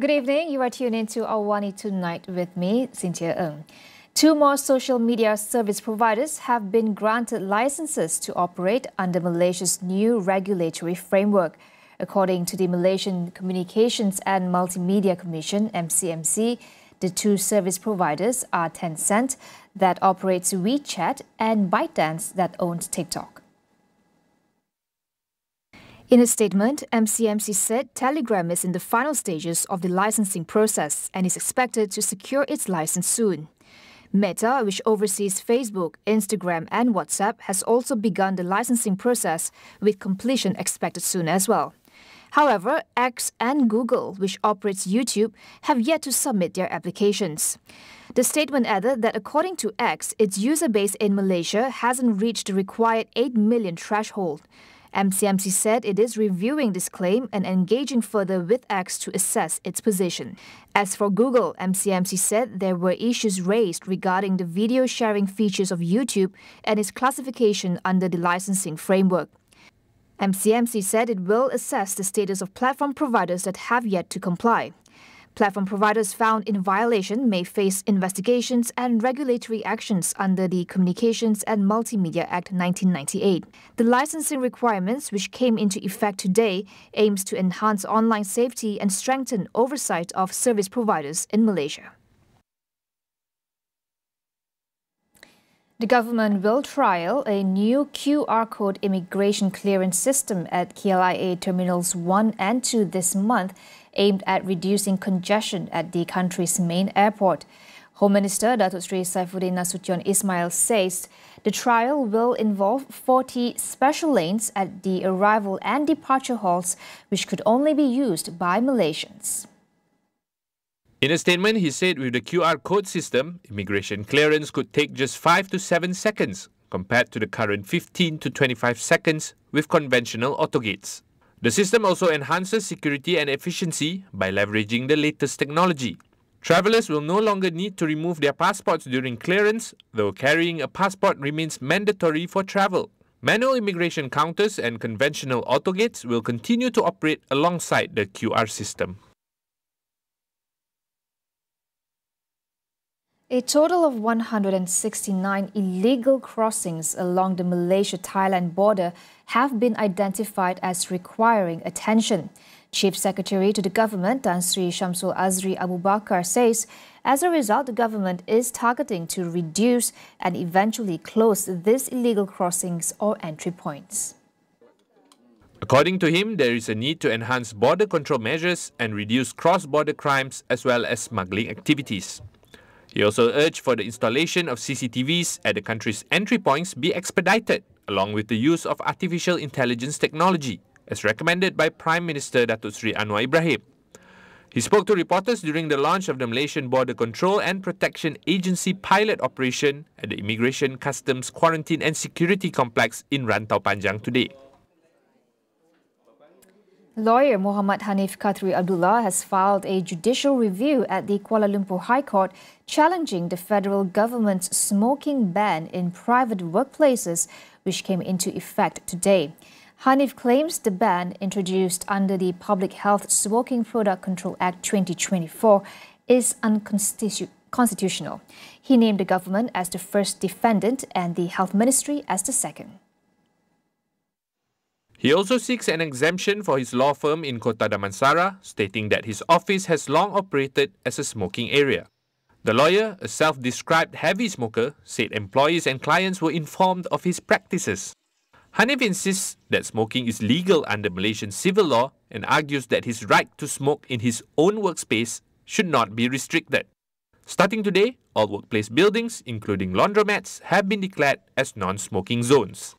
Good evening. You are tuned in to AWANI Tonight with me, Cynthia Ng. 2 more social media service providers have been granted licenses to operate under Malaysia's new regulatory framework. According to the Malaysian Communications and Multimedia Commission, MCMC, the 2 service providers are Tencent, that operates WeChat, and ByteDance, that owns TikTok. In a statement, MCMC said Telegram is in the final stages of the licensing process and is expected to secure its license soon. Meta, which oversees Facebook, Instagram and WhatsApp, has also begun the licensing process, with completion expected soon as well. However, X and Google, which operates YouTube, have yet to submit their applications. The statement added that according to X, its user base in Malaysia hasn't reached the required 8 million threshold. MCMC said it is reviewing this claim and engaging further with X to assess its position. As for Google, MCMC said there were issues raised regarding the video sharing features of YouTube and its classification under the licensing framework. MCMC said it will assess the status of platform providers that have yet to comply. Platform providers found in violation may face investigations and regulatory actions under the Communications and Multimedia Act 1998. The licensing requirements, which came into effect today, aims to enhance online safety and strengthen oversight of service providers in Malaysia. The government will trial a new QR code immigration clearance system at KLIA Terminals 1 and 2 this month, aimed at reducing congestion at the country's main airport. Home Minister Datuk Sri Saifuddin Nasution Ismail says the trial will involve 40 special lanes at the arrival and departure halls, which could only be used by Malaysians. In a statement, he said with the QR code system, immigration clearance could take just 5 to 7 seconds, compared to the current 15 to 25 seconds with conventional autogates. The system also enhances security and efficiency by leveraging the latest technology. Travellers will no longer need to remove their passports during clearance, though carrying a passport remains mandatory for travel. Manual immigration counters and conventional autogates will continue to operate alongside the QR system. A total of 169 illegal crossings along the Malaysia-Thailand border have been identified as requiring attention. Chief Secretary to the government, Tan Sri Shamsul Azri Abu Bakar, says as a result, the government is targeting to reduce and eventually close these illegal crossings or entry points. According to him, there is a need to enhance border control measures and reduce cross-border crimes as well as smuggling activities. He also urged for the installation of CCTVs at the country's entry points be expedited, along with the use of artificial intelligence technology, as recommended by Prime Minister Datuk Sri Anwar Ibrahim. He spoke to reporters during the launch of the Malaysian Border Control and Protection Agency pilot operation at the Immigration, Customs, Quarantine and Security Complex in Rantau Panjang today. Lawyer Muhammad Hanif Khatri Abdullah has filed a judicial review at the Kuala Lumpur High Court challenging the federal government's smoking ban in private workplaces, which came into effect today. Hanif claims the ban, introduced under the Public Health Smoking Product Control Act 2024, is unconstitutional. He named the government as the first defendant and the Health Ministry as the second. He also seeks an exemption for his law firm in Kota Damansara, stating that his office has long operated as a smoking area. The lawyer, a self-described heavy smoker, said employees and clients were informed of his practices. Hanif insists that smoking is legal under Malaysian civil law and argues that his right to smoke in his own workspace should not be restricted. Starting today, all workplace buildings, including laundromats, have been declared as non-smoking zones.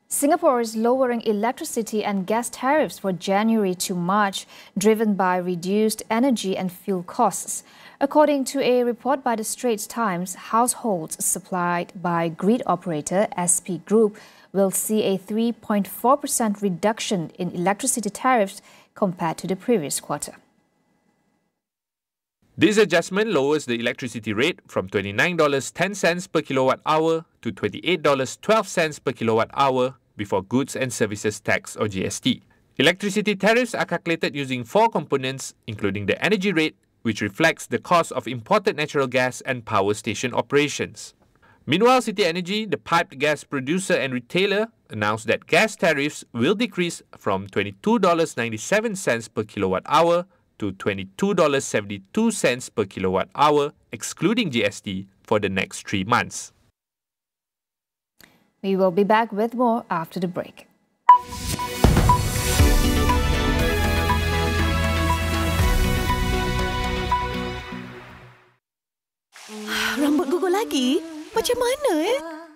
Singapore is lowering electricity and gas tariffs for January to March, driven by reduced energy and fuel costs. According to a report by the Straits Times, households supplied by grid operator SP Group will see a 3.4% reduction in electricity tariffs compared to the previous quarter. This adjustment lowers the electricity rate from $29.10 per kilowatt hour to $28.12 per kilowatt hour before Goods and Services Tax or GST. Electricity tariffs are calculated using 4 components, including the energy rate, which reflects the cost of imported natural gas and power station operations. Meanwhile, City Energy, the piped gas producer and retailer, announced that gas tariffs will decrease from $22.97 per kilowatt hour to $22.72 per kilowatt hour, excluding GST, for the next 3 months. We will be back with more after the break. Rambut gugur lagi? Macam mana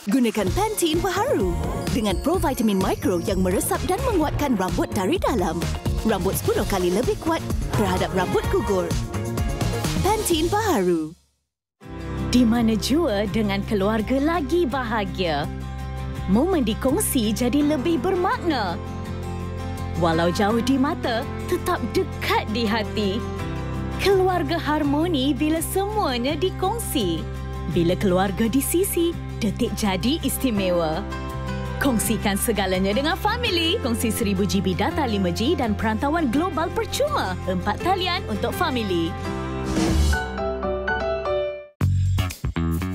Gunakan Pantene Baharu dengan provitamin mikro yang meresap dan menguatkan rambut dari dalam. Rambut 10 kali lebih kuat terhadap rambut gugur. Pantene Baharu. Di mana jua dengan keluarga lagi bahagia. Momen dikongsi jadi lebih bermakna. Walau jauh di mata, tetap dekat di hati. Keluarga harmoni bila semuanya dikongsi. Bila keluarga di sisi, detik jadi istimewa. Kongsikan segalanya dengan family. Kongsi 1000 GB data 5G dan perantauan global percuma. 4 talian untuk family.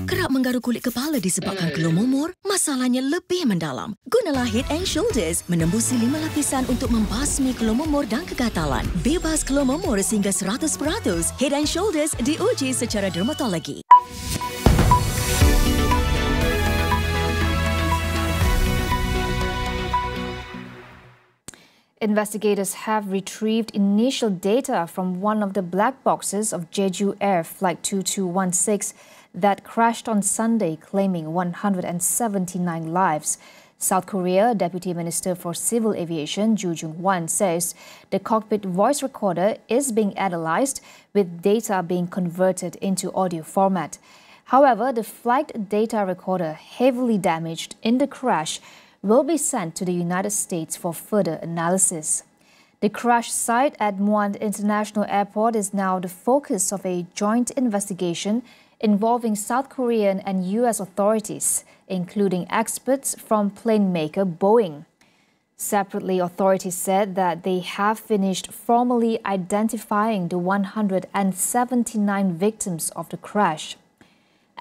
Kerap menggaru kulit kepala disebabkan keluh mumur, masalahnya lebih mendalam. Gunalah Head & Shoulders menembusi 5 lapisan untuk membasmi keluh mumur dan kegatalan. Bebas keluh mumur sehingga 100%. Head & Shoulders diuji secara dermatologi. Investigators have retrieved initial data from one of the black boxes of Jeju Air Flight 2216 that crashed on Sunday, claiming 179 lives. South Korea Deputy Minister for Civil Aviation Joo Jung-won says the cockpit voice recorder is being analyzed, with data being converted into audio format. However, the flight data recorder, heavily damaged in the crash, will be sent to the United States for further analysis. The crash site at Muan International Airport is now the focus of a joint investigation involving South Korean and U.S. authorities, including experts from plane maker Boeing. Separately, authorities said that they have finished formally identifying the 179 victims of the crash.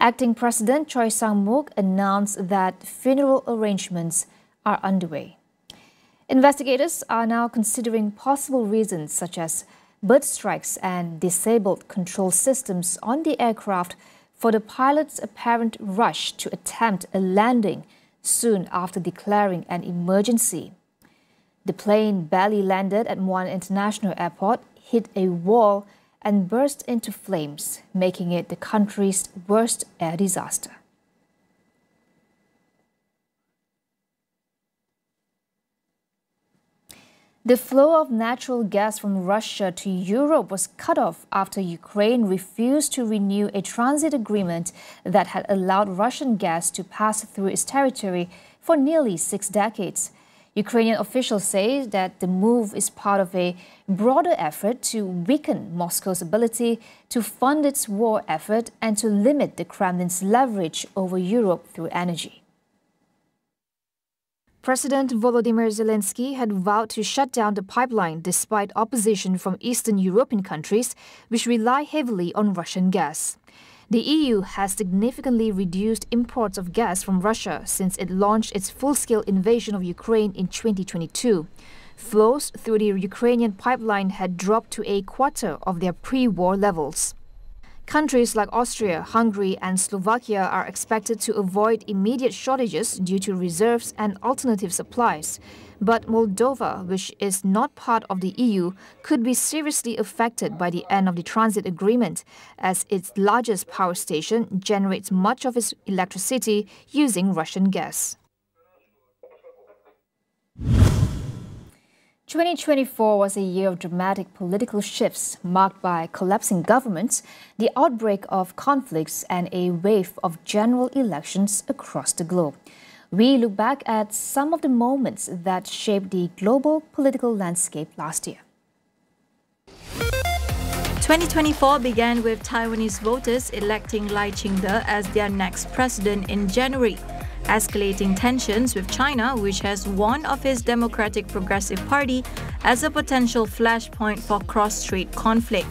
Acting President Choi Sang-mook announced that funeral arrangements are underway. Investigators are now considering possible reasons such as bird strikes and disabled control systems on the aircraft for the pilot's apparent rush to attempt a landing soon after declaring an emergency. The plane barely landed at Muan International Airport, hit a wall and burst into flames, making it the country's worst air disaster. The flow of natural gas from Russia to Europe was cut off after Ukraine refused to renew a transit agreement that had allowed Russian gas to pass through its territory for nearly 6 decades. Ukrainian officials say that the move is part of a broader effort to weaken Moscow's ability to fund its war effort and to limit the Kremlin's leverage over Europe through energy. President Volodymyr Zelensky had vowed to shut down the pipeline despite opposition from Eastern European countries, which rely heavily on Russian gas. The EU has significantly reduced imports of gas from Russia since it launched its full-scale invasion of Ukraine in 2022. Flows through the Ukrainian pipeline had dropped to a quarter of their pre-war levels. Countries like Austria, Hungary and Slovakia are expected to avoid immediate shortages due to reserves and alternative supplies. But Moldova, which is not part of the EU, could be seriously affected by the end of the transit agreement, as its largest power station generates much of its electricity using Russian gas. 2024 was a year of dramatic political shifts marked by collapsing governments, the outbreak of conflicts and a wave of general elections across the globe. We look back at some of the moments that shaped the global political landscape last year. 2024 began with Taiwanese voters electing Lai Ching-te as their next president in January, escalating tensions with China, which has warned of his Democratic Progressive Party as a potential flashpoint for cross-strait conflict.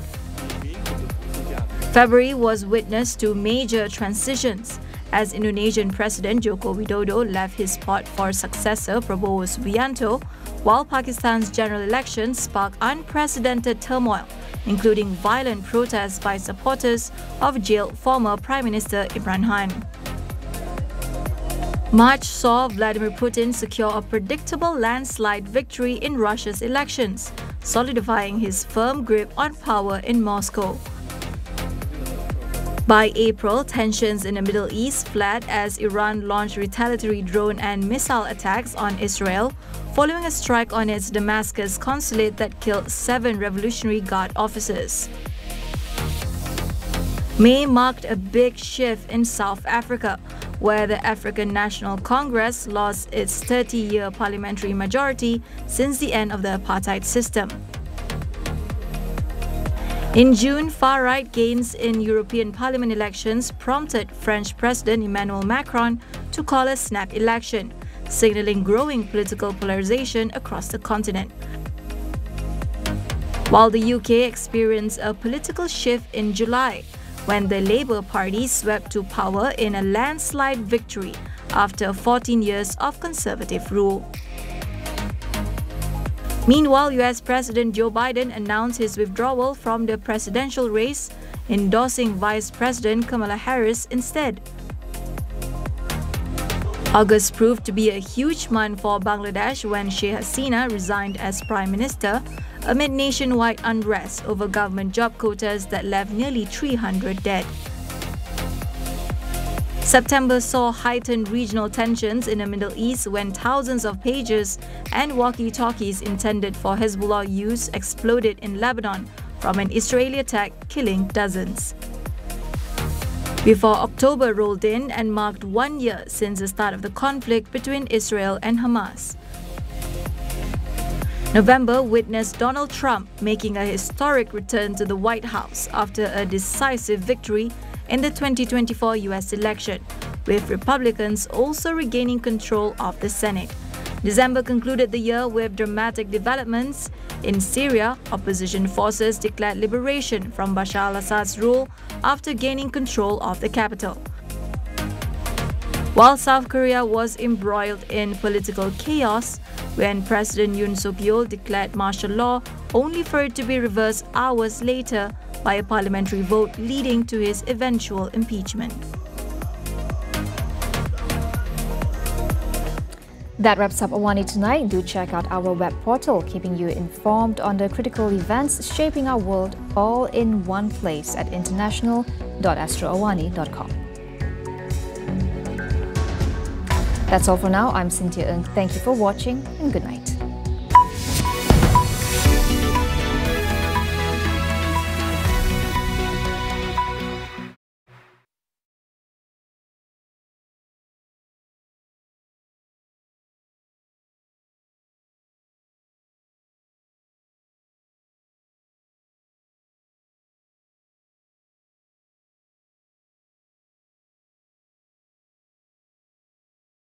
February was witness to major transitions as Indonesian President Joko Widodo left his spot for successor Prabowo Subianto, while Pakistan's general election sparked unprecedented turmoil, including violent protests by supporters of jailed former Prime Minister Imran Khan. March saw Vladimir Putin secure a predictable landslide victory in Russia's elections, solidifying his firm grip on power in Moscow. By April, tensions in the Middle East flared as Iran launched retaliatory drone and missile attacks on Israel, following a strike on its Damascus consulate that killed 7 Revolutionary Guard officers. May marked a big shift in South Africa, where the African National Congress lost its 30-year parliamentary majority since the end of the apartheid system. In June, far-right gains in European Parliament elections prompted French President Emmanuel Macron to call a snap election, signaling growing political polarization across the continent. While the UK experienced a political shift in July, when the Labour Party swept to power in a landslide victory after 14 years of Conservative rule. Meanwhile, US President Joe Biden announced his withdrawal from the presidential race, endorsing Vice President Kamala Harris instead. August proved to be a huge month for Bangladesh when Sheikh Hasina resigned as Prime Minister amid nationwide unrest over government job quotas that left nearly 300 dead. September saw heightened regional tensions in the Middle East when thousands of pagers and walkie-talkies intended for Hezbollah use exploded in Lebanon from an Israeli attack, killing dozens. Before October rolled in and marked 1 year since the start of the conflict between Israel and Hamas. November witnessed Donald Trump making a historic return to the White House after a decisive victory in the 2024 US election, with Republicans also regaining control of the Senate. December concluded the year with dramatic developments. In Syria, opposition forces declared liberation from Bashar al-Assad's rule after gaining control of the capital. While South Korea was embroiled in political chaos when President Yoon Suk-yeol declared martial law, only for it to be reversed hours later by a parliamentary vote leading to his eventual impeachment. That wraps up AWANI tonight. Do check out our web portal, keeping you informed on the critical events shaping our world, all in one place at international.astroawani.com. That's all for now. I'm Cynthia Ng. Thank you for watching and good night.